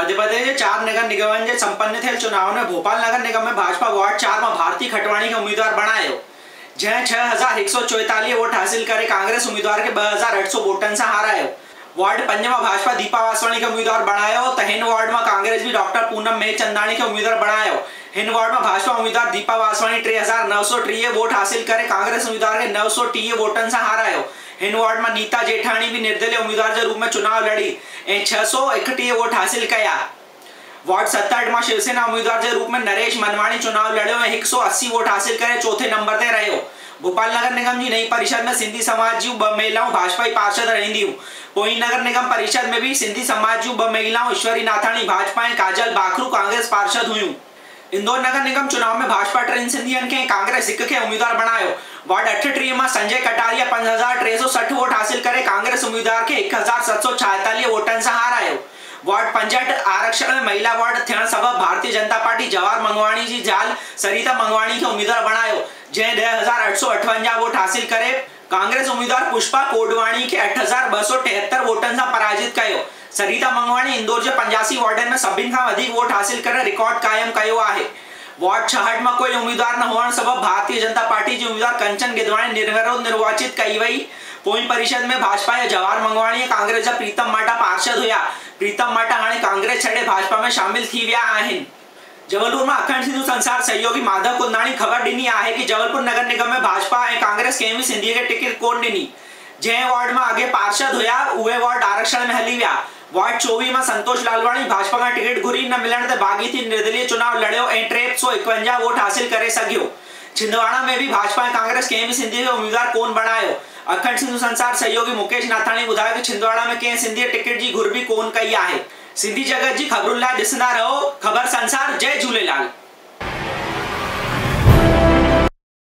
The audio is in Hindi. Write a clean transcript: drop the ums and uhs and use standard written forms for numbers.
मध्य प्रदेश के 4 नगर निगमन के संपन्न थे चुनाव में भोपाल नगर निगम में भाजपा वार्ड 4 में भारती खटवाणी के उम्मीदवार बनायो, जहां 6144 वोट हासिल करे कांग्रेस उम्मीदवार के 2800 वोटन से हारायो। वार्ड 5 में भाजपा दीपा वासवाणी के उम्मीदवार बनायो, तो हिन वार्ड में कांग्रेस भी डॉक्टर पूनम मेचंदानी के उम्मीदवार बनायो। हिन वार्ड में भाजपा उम्मीदवार दीपा वासवाणी 3903 वोट हासिल करे कांग्रेस उम्मीदवार के 930 वोटन से हारायो। हिन वार्ड में नीता जेठानी भी निर्दलीय उम्मीदवार के रूप में चुनाव लड़ी ए 631 वोट हासिल किया। वार्ड 67 में शिवसेना उम्मीदवार के रूप में नरेश मनवाणी चुनाव लड़ो 180 वोट हासिल करे चौथे नंबर ते रहो। भोपाल नगर निगम की नई परिषद में सिंधी समाज जी 2 महिलाओं भाजपाई पार्षद रहिंदियूं। पोई नगर निगम परिषद में भी सिंधी समाज जी 2 महिलाओं ईश्वरी नाथाणी भाजपा काजल बाखरू कांग्रेस पार्षद हुई। इंदौर नगर निगम चुनाव में भाजपा 3 सिंधियन के कांग्रेस 1 के उम्मीदवार बनायो। वार्ड 38 में संजय कटारिया 5360 वोट हासिल करे कांग्रेस उम्मीदवार के 1746 वोटन से हारायो। वार्ड 65 आरक्षण में महिला वार्ड थियण सबब भारतीय जनता पार्टी जवाहर मंगवाणी जी जाल सरिता मंगवाणी के उम्मीदवार बनायो, जैं 2858 वोट हासिल करे कांग्रेस उम्मीदवार पुष्पा कोडवाणी के 8273 वोटन से पराजित कयो। सरिता मंगवाणी इंदौर के 85 वार्डन में सभिन का अधिक वोट हासिल करे रिकॉर्ड कायम कयो आहे। वार्ड 66 में कोई उम्मीदवार न होने सबब भारतीय जनता पार्टी की उम्मीदवार कंचन गिदवाणी निर्विरोध निर्वाचित कई वही। पोई परिषद में भाजपा या जवाहर मंगवाणी कांग्रेस जा प्रीतम माटा पार्षद हुआ। प्रीतम माटा हाणे कांग्रेस छड़े भाजपा में शामिल थी विया आहिन। जबलपुर में अखंड सिंधु संसार सहयोगी माधव कुंदाणी खबर ॾिनी है कि जबलपुर नगर निगम में भाजपा और कांग्रेस कंहिं भी सिंधी के टिकट कोन ॾिनी। जैं वार्ड में आगे पार्षद हुआ उहे वार्ड आरक्षण में हली विया। वार्ड 24 में संतोष लालवाणी भाजपा का टिकट घुरी न मिलण ते बागी थी निर्दलीय चुनाव लड़ो ए 351 वोट हासिल करे सघियो। छिंदवाड़ा में भी भाजपा और कांग्रेस कंहिं भी सिंधी के उम्मीदवार कोन बनायो। अखंड सिंधु संसार सहयोगी मुकेश नाथाणी बुधायो कि छिंदवाड़ा में कंहिं सिंधी टिकट की घुर भी कोन कई है। सिंधी जगत जी खबरुनि लाइ ॾिसंदा रहो खबर संसार। जय झूलेलाल।